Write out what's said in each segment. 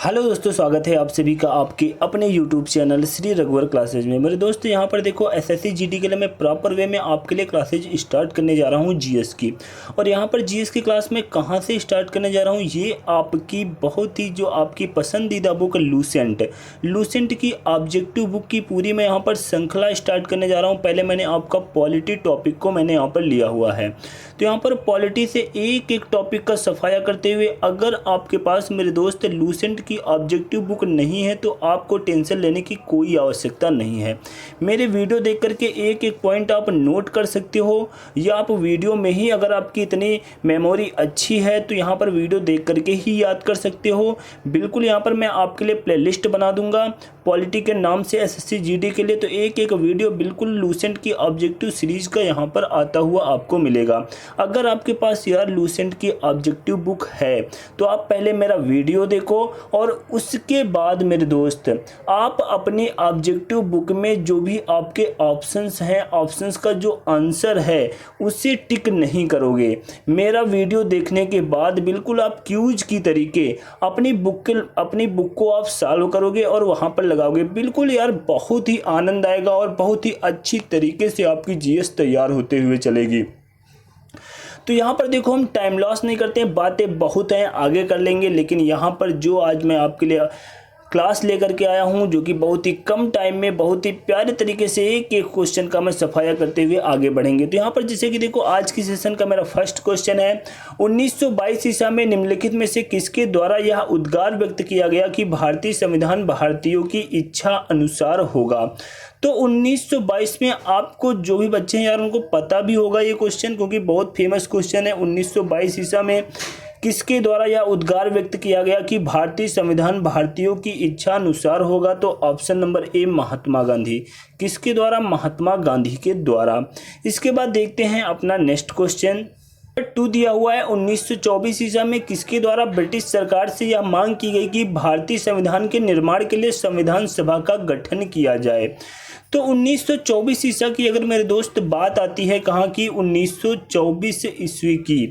Hello दोस्तों, स्वागत है आप सभी का आपके अपने YouTube चैनल श्री रघुवर क्लासेज में। मेरे दोस्त यहाँ पर देखो एसएससी जीडी के लिए मैं प्रॉपर वे में आपके लिए क्लासेज स्टार्ट करने जा रहा हूँ जीएस की। और यहाँ पर जीएस की क्लास में कहाँ से स्टार्ट करने जा रहा हूँ, ये आपकी बहुत ही जो आपकी पसंदीदा बुक लूसेंट की ऑब्जेक्टिव बुक की पूरी मैं यहाँ पर श्रृंखला स्टार्ट करने जा रहा हूँ। पहले मैंने आपका पॉलिटी टॉपिक को मैंने यहाँ पर लिया हुआ है, तो यहाँ पर पॉलिटी से एक एक टॉपिक का सफाया करते हुए अगर आपके पास मेरे दोस्त लूसेंट की ऑब्जेक्टिव बुक नहीं है तो आपको टेंशन लेने की कोई आवश्यकता नहीं है। मेरे वीडियो देख करके एक एक पॉइंट आप नोट कर सकते हो, या आप वीडियो में ही अगर आपकी इतनी मेमोरी अच्छी है तो यहाँ पर वीडियो देख करके ही याद कर सकते हो। बिल्कुल यहाँ पर मैं आपके लिए प्लेलिस्ट बना दूंगा पॉलिटी के नाम से एसएससी जीडी के लिए, तो एक एक वीडियो बिल्कुल लूसेंट की ऑब्जेक्टिव सीरीज का यहाँ पर आता हुआ आपको मिलेगा। अगर आपके पास यार लूसेंट की ऑब्जेक्टिव बुक है तो आप पहले मेरा वीडियो देखो और उसके बाद मेरे दोस्त आप अपनी ऑब्जेक्टिव बुक में जो भी आपके ऑप्शंस हैं, ऑप्शंस का जो आंसर है उसे टिक नहीं करोगे। मेरा वीडियो देखने के बाद बिल्कुल आप क्यूज की तरीके अपनी बुक को आप सॉल्व करोगे और वहाँ पर लगाओगे। बिल्कुल यार बहुत ही आनंद आएगा और बहुत ही अच्छी तरीके से आपकी जीएस तैयार होते हुए चलेगी। तो यहाँ पर देखो हम टाइम लॉस नहीं करते हैं, बातें बहुत हैं आगे कर लेंगे, लेकिन यहाँ पर जो आज मैं आपके लिए क्लास लेकर के आया हूँ जो कि बहुत ही कम टाइम में बहुत ही प्यारे तरीके से एक एक क्वेश्चन का मैं सफाया करते हुए आगे बढ़ेंगे। तो यहाँ पर जैसे कि देखो आज की सेशन का मेरा फर्स्ट क्वेश्चन है, 1922 ईसा में निम्नलिखित में से किसके द्वारा यह उद्गार व्यक्त किया गया कि भारतीय संविधान भारतीयों की इच्छा अनुसार होगा। तो 1922 में आपको जो भी बच्चे हैं यार उनको पता भी होगा ये क्वेश्चन, क्योंकि बहुत फेमस क्वेश्चन है। 1922 ईसा में किसके द्वारा यह उद्गार व्यक्त किया गया कि भारतीय संविधान भारतीयों की इच्छा अनुसार होगा। तो option number A Mahatma Gandhi. किसके द्वारा? महात्मा गांधी के द्वारा। इसके बाद देखते हैं अपना नेक्स्ट क्वेश्चन 2 दिया हुआ है, 1924 ईसा में किसके द्वारा ब्रिटिश सरकार से यह मांग की गई कि भारतीय संविधान के निर्माण के लिए संविधान सभा का गठन किया जाए। तो 1924 ईसा की अगर मेरे दोस्त बात आती है कहाँ की, 1924 ईस्वी की,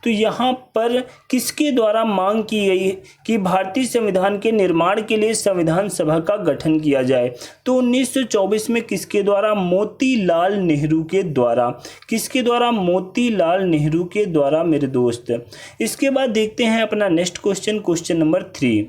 तो यहाँ पर किसके द्वारा मांग की गई कि भारतीय संविधान के निर्माण के लिए संविधान सभा का गठन किया जाए। तो 1924 में किसके द्वारा? मोतीलाल नेहरू के द्वारा। किसके द्वारा? मोतीलाल नेहरू के द्वारा मेरे दोस्त। इसके बाद देखते हैं अपना next question, question number 3।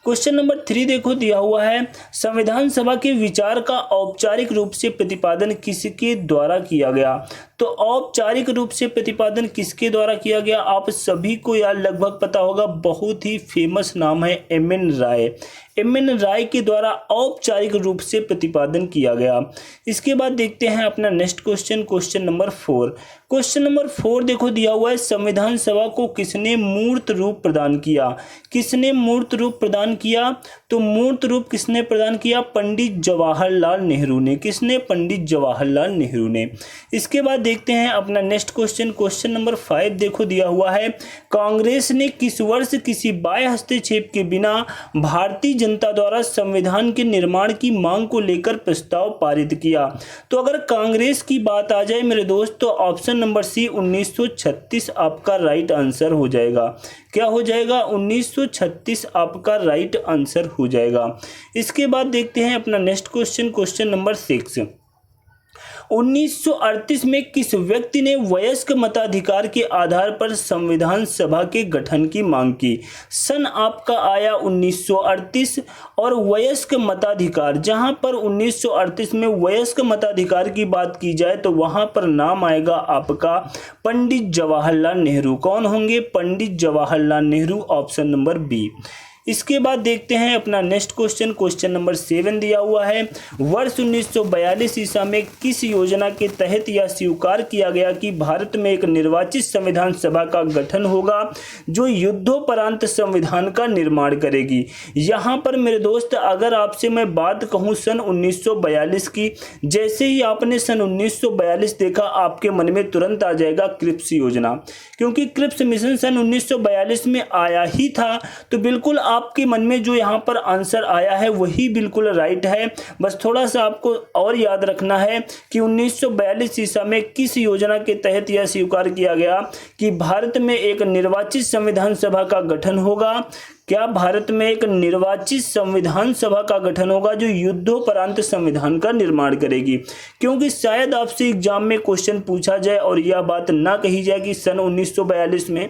Question number 3 देखो दिया हुआ है, संविधान सभा के विचार का औपचारिक रूप से प्रतिपादन किसके द्वारा किया गया। तो औपचारिक रूप से प्रतिपादन किसके द्वारा किया गया? आप सभी को यार लगभग पता होगा, बहुत ही फेमस नाम है एम.एन. राय। एम.एन. राय के द्वारा औपचारिक रूप से प्रतिपादन किया गया। इसके बाद देखते हैं अपना next question, question number 4। Question number 4 देखो दिया हुआ है, संविधान सभा को किसने मूर्त रूप प्रदान किया। किसने मूर्त रूप प्रदान किया? तो मूर्त रूप किसने प्रदान किया? पंडित जवाहरलाल नेहरू ने। किसने? पंडित जवाहरलाल नेहरू ने। इसके बाद देखते हैं अपना नेक्स्ट क्वेश्चन, क्वेश्चन नंबर 5 देखो दिया हुआ है, कांग्रेस ने किस वर्ष किसी बाह्य हस्तक्षेप के बिना भारतीय जनता द्वारा संविधान के निर्माण की मांग को लेकर प्रस्ताव पारित किया। तो अगर कांग्रेस की बात आ जाए मेरे दोस्त तो ऑप्शन नंबर सी 1936 आपका राइट आंसर हो जाएगा। क्या हो जाएगा? 1936 आपका राइट आंसर हो जाएगा। इसके बाद देखते हैं अपना नेक्स्ट क्वेश्चन, क्वेश्चन नंबर 6। 1938 में किस व्यक्ति ने वयस्क मताधिकार के आधार पर संविधान सभा के गठन की मांग की। सन आपका आया 1938 और वयस्क मताधिकार, जहां पर 1938 में वयस्क मताधिकार की बात की जाए तो वहां पर नाम आएगा आपका पंडित जवाहरलाल नेहरू। कौन होंगे? Pandit Jawaharlal Nehru, option number B. इसके बाद देखते हैं अपना नेक्स्ट क्वेश्चन, क्वेश्चन नंबर 7 दिया हुआ है, वर्ष 1942 ईसा में किस योजना के तहत यह स्वीकार किया गया कि भारत में एक निर्वाचित संविधान सभा का गठन होगा जो युद्धोपरांत संविधान का निर्माण करेगी। यहाँ पर मेरे दोस्त अगर आपसे मैं बात कहूँ सन 1942 की, जैसे ही आपने सन 1942 देखा आपके मन में तुरंत आ जाएगा क्रिप्स योजना, क्योंकि क्रिप्स मिशन सन 1942 में आया ही था। तो बिल्कुल आपके मन में जो यहाँ पर आंसर आया है वही बिल्कुल राइट है। बस थोड़ा सा आपको और याद रखना है कि 1942 ईसा में किस योजना के तहत यह स्वीकार किया गया कि भारत में एक निर्वाचित संविधान सभा का गठन होगा। क्या भारत में एक निर्वाचित संविधान सभा का गठन होगा जो युद्धोपरांत संविधान का निर्माण करेगी? क्योंकि शायद आपसे एग्जाम में क्वेश्चन पूछा जाए और यह बात ना कही जाए कि सन 1942 में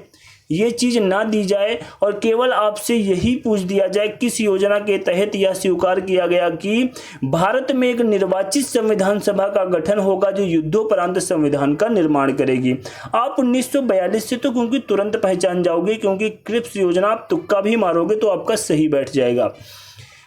ये चीज ना दी जाए और केवल आपसे यही पूछ दिया जाए किस योजना के तहत यह स्वीकार किया गया कि भारत में एक निर्वाचित संविधान सभा का गठन होगा जो युद्धोपरांत संविधान का निर्माण करेगी। आप 1942 से तो क्योंकि तुरंत पहचान जाओगे, क्योंकि क्रिप्स योजना आप तुक्का भी मारोगे तो आपका सही बैठ जाएगा।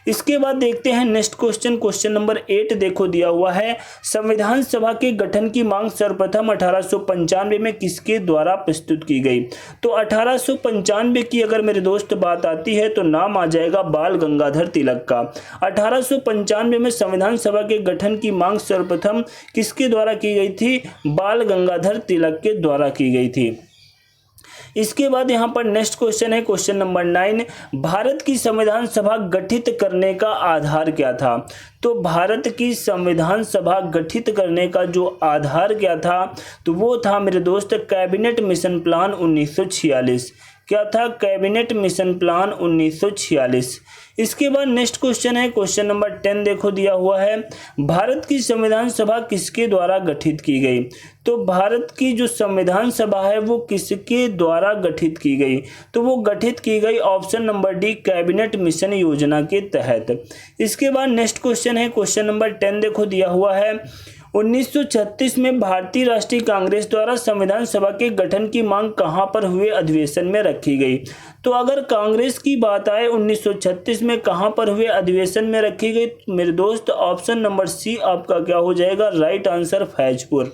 इसके बाद देखते हैं नेक्स्ट क्वेश्चन, क्वेश्चन नंबर 8 देखो दिया हुआ है, संविधान सभा के गठन की मांग सर्वप्रथम 1895 में किसके द्वारा प्रस्तुत की गई? तो 1895 की अगर मेरे दोस्त बात आती है तो नाम आ जाएगा बाल गंगाधर तिलक का। 1895 में संविधान सभा के गठन की मांग सर्वप्रथम किसके द्वारा की गई थी? बाल गंगाधर तिलक के द्वारा की गई थी। इसके बाद यहाँ पर नेक्स्ट क्वेश्चन है क्वेश्चन नंबर 9, भारत की संविधान सभा गठित करने का आधार क्या था? तो भारत की संविधान सभा गठित करने का जो आधार क्या था तो वो था मेरे दोस्त कैबिनेट मिशन प्लान 1946। क्या था? Cabinet mission plan 1946। इसके बाद नेक्स्ट क्वेश्चन है क्वेश्चन नंबर 10 देखो दिया हुआ है, भारत की संविधान सभा किसके द्वारा गठित की गई? तो भारत की जो संविधान सभा है वो किसके द्वारा गठित की गई? तो वो गठित की गई option number D cabinet mission योजना के तहत। इसके बाद नेक्स्ट क्वेश्चन है क्वेश्चन नंबर 10 देखो दिया हुआ है, 1936 में भारतीय राष्ट्रीय कांग्रेस द्वारा संविधान सभा के गठन की मांग कहां पर हुए अधिवेशन में रखी गई? तो अगर कांग्रेस की बात आए 1936 में कहां पर हुए अधिवेशन में रखी गई मेरे दोस्त, ऑप्शन नंबर सी आपका क्या हो जाएगा राइट आंसर, फैजपुर।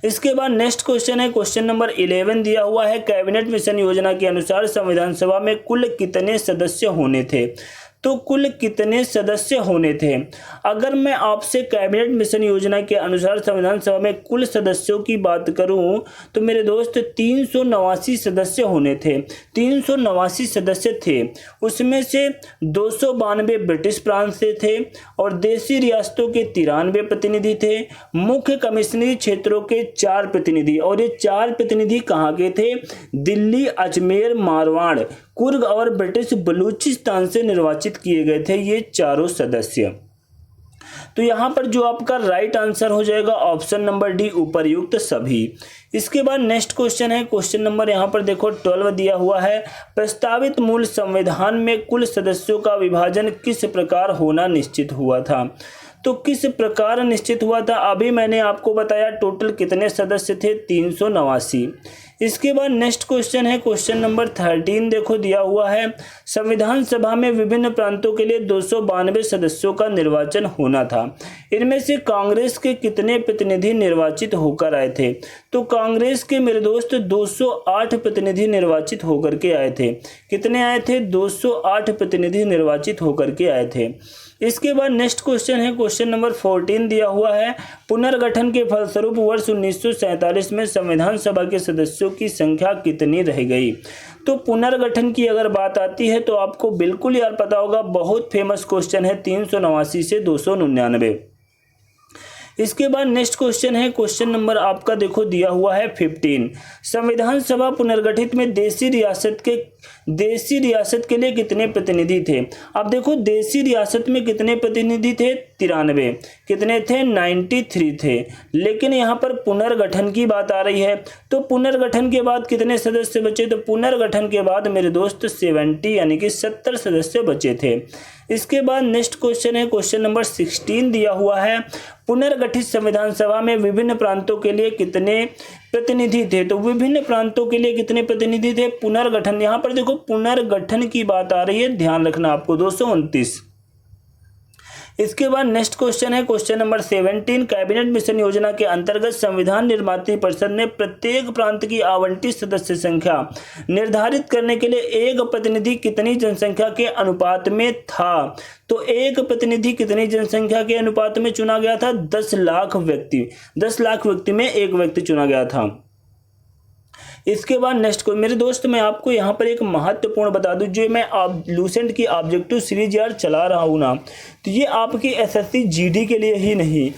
इसके बाद नेक्स्ट क्वेश्चन है क्वेश्चन नंबर 11 दिया हुआ है, कैबिनेट मिशन योजना के अनुसार संविधान सभा में कुल कितने सदस्य होने थे? तो कुल कितने सदस्य होने थे? अगर मैं आपसे कैबिनेट मिशन योजना के अनुसार संविधान सभा में कुल सदस्यों की बात करूं तो मेरे दोस्त 389 सदस्य होने थे। 389 सदस्य थे, उसमें से 292 ब्रिटिश प्रांत से थे और देशी रियासतों के 93 प्रतिनिधि थे, मुख्य कमिश्नरी क्षेत्रों के 4 प्रतिनिधि, और ये 4 प्रतिनिधि कहाँ के थे? दिल्ली, अजमेर, मारवाड़, कुर्ग और ब्रिटिश बलूचिस्तान से निर्वाचित किए गए थे ये चारों सदस्य। तो यहाँ पर जो आपका राइट आंसर हो जाएगा ऑप्शन नंबर डी उपर्युक्त सभी। इसके बाद नेक्स्ट क्वेश्चन है क्वेश्चन नंबर यहाँ पर देखो 12 दिया हुआ है, प्रस्तावित मूल संविधान में कुल सदस्यों का विभाजन किस प्रकार होना निश्चित हुआ था? तो किस प्रकार निश्चित हुआ था? अभी मैंने आपको बताया टोटल कितने सदस्य थे, 389। इसके बाद नेक्स्ट क्वेश्चन है क्वेश्चन नंबर 13 देखो दिया हुआ है, संविधान सभा में विभिन्न प्रांतों के लिए 292 सदस्यों का निर्वाचन होना था, इनमें से कांग्रेस के कितने प्रतिनिधि निर्वाचित होकर आए थे? तो कांग्रेस के मेरे दोस्त 208 प्रतिनिधि निर्वाचित होकर के आए थे। कितने आए थे? 208 प्रतिनिधि निर्वाचित होकर के आए थे। इसके बाद नेक्स्ट क्वेश्चन है क्वेश्चन नंबर 14 दिया हुआ है, पुनर्गठन के फलस्वरूप वर्ष 1947 में संविधान सभा के सदस्यों की संख्या कितनी रह गई? तो पुनर्गठन की अगर बात आती है तो आपको बिल्कुल यार पता होगा, बहुत फेमस क्वेश्चन है, 389 से 299। इसके बाद नेक्स्ट क्वेश्चन है क्वेश्चन नंबर आपका देखो दिया हुआ है 15, संविधान सभा पुनर्गठित में देशी रियासत के लिए कितने प्रतिनिधि थे? अब देखो देशी रियासत में कितने प्रतिनिधि थे? 93। कितने थे? 93 थे। लेकिन यहाँ पर पुनर्गठन की बात आ रही है तो पुनर्गठन के बाद कितने सदस्य बचे? तो पुनर्गठन के बाद मेरे दोस्त 70 यानी कि 70 सदस्य बचे थे। इसके बाद नेक्स्ट क्वेश्चन है क्वेश्चन नंबर 16 दिया हुआ है, पुनर्गठित संविधान सभा में विभिन्न प्रांतों के लिए कितने प्रतिनिधि थे? तो विभिन्न प्रांतों के लिए कितने प्रतिनिधि थे? पुनर्गठन, यहाँ पर देखो पुनर्गठन की बात आ रही है, ध्यान रखना आपको, 229। इसके बाद नेक्स्ट क्वेश्चन है क्वेश्चन नंबर 17, कैबिनेट मिशन योजना के अंतर्गत संविधान निर्मात्री परिषद ने प्रत्येक प्रांत की आवंटित सदस्य संख्या निर्धारित करने के लिए एक प्रतिनिधि कितनी जनसंख्या के अनुपात में था? तो एक प्रतिनिधि कितनी जनसंख्या के अनुपात में चुना गया था? 10 लाख व्यक्ति। 10 लाख व्यक्ति में एक व्यक्ति चुना गया था। इसके बाद नेक्स्ट को मेरे दोस्त मैं आपको यहाँ पर एक महत्वपूर्ण बता दूं, जो मैं आप लूसेंट की ऑब्जेक्टिव सीरीज यार चला रहा हूँ ना, तो ये आपकी एसएससी जीडी के लिए ही नहीं,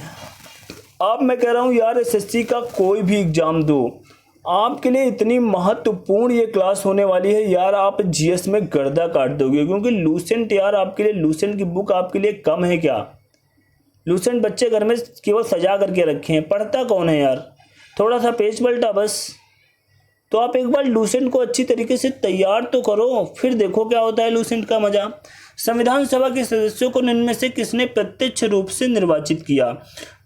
अब मैं कह रहा हूँ यार एसएससी का कोई भी एग्जाम दो, आपके लिए इतनी महत्वपूर्ण ये क्लास होने वाली है यार, आप जीएस में गर्दा काट दोगे। क्योंकि लूसेंट यार आपके लिए, लूसेंट की बुक आपके लिए कम है क्या? लूसेंट बच्चे घर में केवल सजा करके रखे हैं, पढ़ता कौन है यार? थोड़ा सा पेज पलटा बस। तो आप एक बार लूसेंट को अच्छी तरीके से तैयार तो करो, फिर देखो क्या होता है लूसेंट का मजा। संविधान सभा के सदस्यों को निम्न में से किसने प्रत्यक्ष रूप से निर्वाचित किया?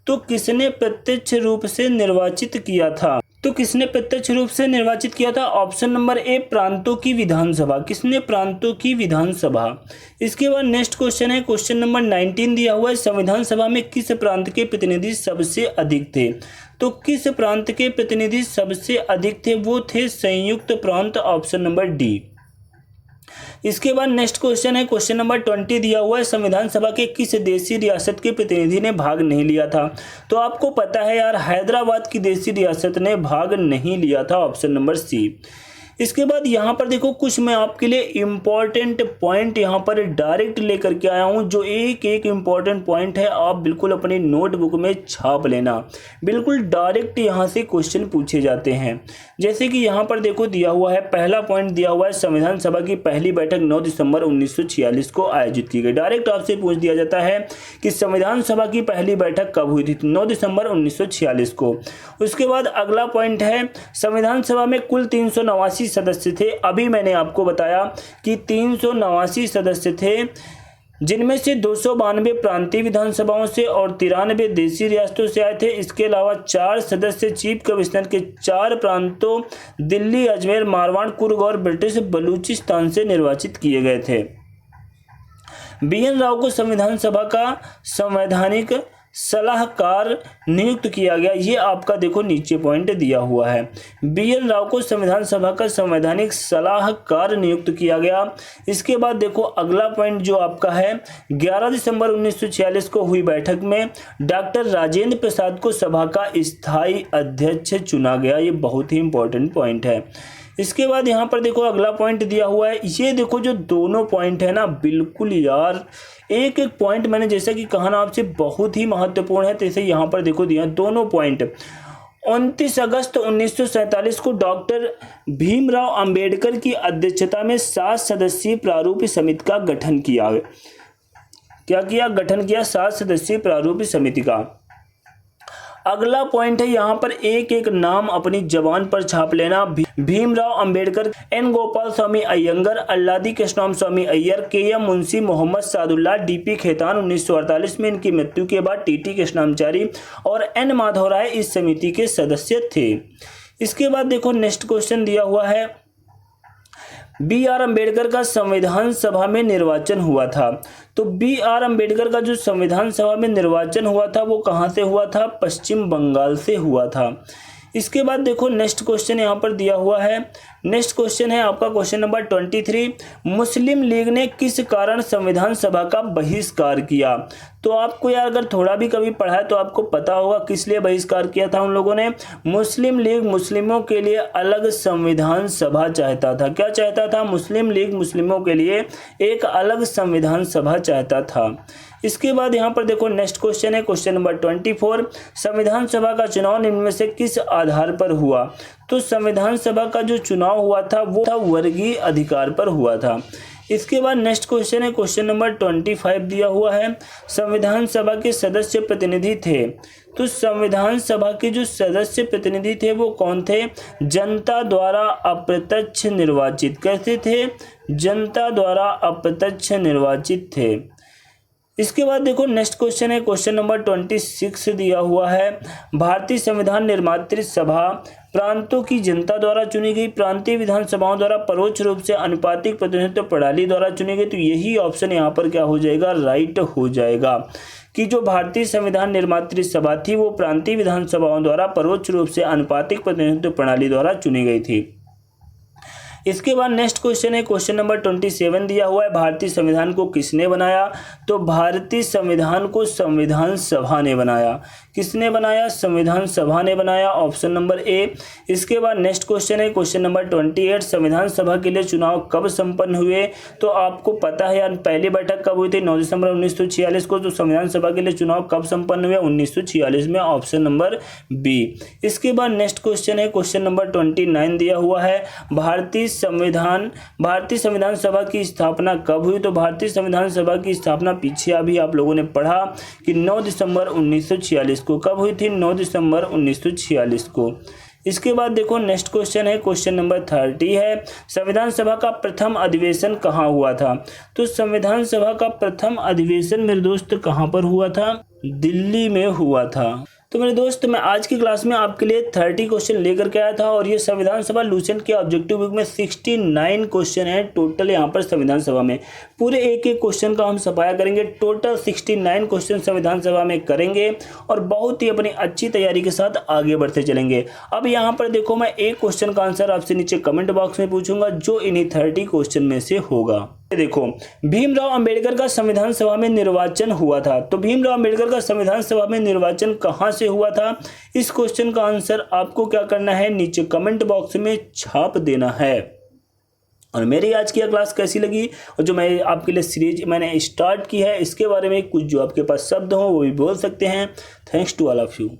तो किसने प्रत्यक्ष रूप से निर्वाचित किया था? तो किसने प्रत्यक्ष रूप से निर्वाचित किया था? ऑप्शन नंबर ए, प्रांतों की विधानसभा। किसने? प्रांतों की विधानसभा। इसके बाद नेक्स्ट क्वेश्चन है, क्वेश्चन नंबर 19 दिया हुआ है, संविधान सभा में किस प्रांत के प्रतिनिधि सबसे अधिक थे? तो किस प्रांत के प्रतिनिधि सबसे अधिक थे? वो थे संयुक्त प्रांत, ऑप्शन नंबर डी। इसके बाद नेक्स्ट क्वेश्चन है, क्वेश्चन नंबर 20 दिया हुआ है, संविधान सभा के किस देशी रियासत के प्रतिनिधि ने भाग नहीं लिया था? तो आपको पता है यार, हैदराबाद की देशी रियासत ने भाग नहीं लिया था, ऑप्शन नंबर सी। इसके बाद यहाँ पर देखो, कुछ मैं आपके लिए इम्पॉर्टेंट पॉइंट यहाँ पर डायरेक्ट लेकर के आया हूँ, जो एक एक इम्पॉर्टेंट पॉइंट है आप बिल्कुल अपनी नोटबुक में छाप लेना। बिल्कुल डायरेक्ट यहाँ से क्वेश्चन पूछे जाते हैं। जैसे कि यहाँ पर देखो दिया हुआ है, पहला पॉइंट दिया हुआ है, संविधान सभा की पहली बैठक 9 दिसंबर 1946 को आयोजित की गई। डायरेक्ट आपसे पूछ दिया जाता है कि संविधान सभा की पहली बैठक कब हुई थी? 9 दिसंबर 1946 को। उसके बाद अगला पॉइंट है, संविधान सभा में कुल 389 सदस्य थे। अभी मैंने आपको बताया कि 389 सदस्य थे, जिनमें से 292 प्रांतीय विधानसभाओं से और 93 देशी रियासतों से आए थे। इसके अलावा 4 सदस्य चीफ कमिश्नर के 4 प्रांतों दिल्ली, अजमेर, मारवाड़, कुर्ग और ब्रिटिश बलूचिस्तान से निर्वाचित किए गए थे। बीएन राव को संविधान सभा का संवैधानिक सलाहकार नियुक्त किया गया। ये आपका देखो नीचे पॉइंट दिया हुआ है, बीएन राव को संविधान सभा का संवैधानिक सलाहकार नियुक्त किया गया। इसके बाद देखो अगला पॉइंट जो आपका है, 11 दिसंबर 1946 को हुई बैठक में डॉक्टर राजेंद्र प्रसाद को सभा का स्थायी अध्यक्ष चुना गया। ये बहुत ही इंपॉर्टेंट पॉइंट है। इसके बाद यहाँ पर देखो अगला पॉइंट दिया हुआ है, ये देखो जो दोनों पॉइंट है ना, बिल्कुल यार एक एक पॉइंट मैंने जैसा कि कहा ना आपसे बहुत ही महत्वपूर्ण है, तो इसे यहाँ पर देखो दिया दोनों पॉइंट। 29 अगस्त 1947 को डॉक्टर भीमराव अंबेडकर की अध्यक्षता में 7 सदस्यीय प्रारूप समिति का गठन किया। क्या किया? गठन किया 7 सदस्यीय प्रारूप समिति का। अगला पॉइंट है, यहाँ पर एक एक नाम अपनी जबान पर छाप लेना। भीमराव अंबेडकर, एन गोपाल स्वामी अयंगर, अल्लादी कृष्णराम स्वामी अय्यर, के एम मुंशी, मोहम्मद सादुल्लाह, डीपी खेतान। 1948 में इनकी मृत्यु के बाद टीटी कृष्णाचारी और एन माधव राय इस समिति के सदस्य थे। इसके बाद देखो नेक्स्ट क्वेश्चन दिया हुआ है, बी.आर. अम्बेडकर का संविधान सभा में निर्वाचन हुआ था। तो बी.आर. अम्बेडकर का जो संविधान सभा में निर्वाचन हुआ था वो कहाँ से हुआ था? पश्चिम बंगाल से हुआ था। इसके बाद देखो नेक्स्ट क्वेश्चन यहाँ पर दिया हुआ है, नेक्स्ट क्वेश्चन है आपका क्वेश्चन नंबर 23, मुस्लिम लीग ने किस कारण संविधान सभा का बहिष्कार किया? तो आपको यार अगर थोड़ा भी कभी पढ़ा है तो आपको पता होगा किस लिए बहिष्कार किया था उन लोगों ने। मुस्लिम लीग मुस्लिमों के लिए अलग संविधान सभा चाहता था। क्या चाहता था? मुस्लिम लीग मुस्लिमों के लिए एक अलग संविधान सभा चाहता था। इसके बाद यहाँ पर देखो नेक्स्ट क्वेश्चन है क्वेश्चन नंबर 24, संविधान सभा का चुनाव निम्न में से किस आधार पर हुआ? तो संविधान सभा का जो चुनाव हुआ था वो था वर्गीय अधिकार पर हुआ था। इसके बाद नेक्स्ट क्वेश्चन है क्वेश्चन नंबर 25 दिया हुआ है, संविधान सभा के सदस्य प्रतिनिधि थे। तो संविधान सभा के जो सदस्य प्रतिनिधि थे वो कौन थे? जनता द्वारा अप्रत्यक्ष निर्वाचित। कैसे थे? जनता द्वारा अप्रत्यक्ष निर्वाचित थे। इसके बाद देखो नेक्स्ट क्वेश्चन है क्वेश्चन नंबर 26 दिया हुआ है, भारतीय संविधान निर्मात्री सभा प्रांतों की जनता द्वारा चुनी गई, प्रांतीय विधानसभाओं द्वारा परोक्ष रूप से अनुपातिक प्रतिनिधित्व प्रणाली द्वारा चुनी गई। तो यही ऑप्शन यहाँ पर क्या हो जाएगा? राइट हो जाएगा कि जो भारतीय संविधान निर्मात्री सभा थी वो प्रांतीय विधानसभाओं द्वारा परोक्ष रूप से अनुपातिक प्रतिनिधित्व प्रणाली द्वारा चुनी गई थी। इसके बाद नेक्स्ट क्वेश्चन है क्वेश्चन नंबर 27 दिया हुआ है, भारतीय संविधान को किसने बनाया? तो भारतीय संविधान को संविधान सभा ने बनाया। किसने बनाया? संविधान सभा ने बनाया, ऑप्शन नंबर ए। इसके बाद नेक्स्ट क्वेश्चन है क्वेश्चन नंबर 28, संविधान सभा के लिए चुनाव कब संपन्न हुए? तो आपको पता है यार, पहली बैठक कब हुई थी? 9 दिसंबर 1946 को। तो संविधान सभा के लिए चुनाव कब संपन्न हुए? 1946 में, ऑप्शन नंबर बी। इसके बाद नेक्स्ट क्वेश्चन है क्वेश्चन नंबर 29 दिया हुआ है, भारतीय संविधान सभा की स्थापना कब हुई? तो भारतीय संविधान सभा की स्थापना पीछे अभी आप लोगों ने पढ़ा कि 9 दिसंबर 1946 को। कब हुई थी? 9 दिसंबर 1946 को। इसके बाद देखो नेक्स्ट क्वेश्चन है क्वेश्चन नंबर 30 है, संविधान सभा का प्रथम अधिवेशन कहाँ हुआ था? तो संविधान सभा का प्रथम अधिवेशन मेरे दोस्त कहाँ पर हुआ था? दिल्ली में हुआ था। तो मेरे दोस्त, मैं आज की क्लास में आपके लिए 30 क्वेश्चन लेकर के आया था और ये संविधान सभा लूसेंट के ऑब्जेक्टिव बुक में 69 क्वेश्चन है टोटल यहाँ पर संविधान सभा में। पूरे एक एक क्वेश्चन का हम सफाया करेंगे, टोटल 69 क्वेश्चन संविधान सभा में करेंगे और बहुत ही अपनी अच्छी तैयारी के साथ आगे बढ़ते चलेंगे। अब यहाँ पर देखो, मैं एक क्वेश्चन का आंसर आपसे नीचे कमेंट बॉक्स में पूछूंगा जो इन्हीं 30 क्वेश्चन में से होगा। देखो, भीमराव अंबेडकर का संविधान सभा में निर्वाचन हुआ था। तो भीमराव अंबेडकर का संविधान सभा में निर्वाचन कहां से हुआ था? इस क्वेश्चन का आंसर आपको क्या करना है? नीचे कमेंट बॉक्स में छाप देना है। और मेरी आज की क्लास कैसी लगी और जो मैं आपके लिए सीरीज मैंने स्टार्ट की है, इसके बारे में कुछ जो आपके पास शब्द हो वो भी बोल सकते हैं। Thanks to all of you.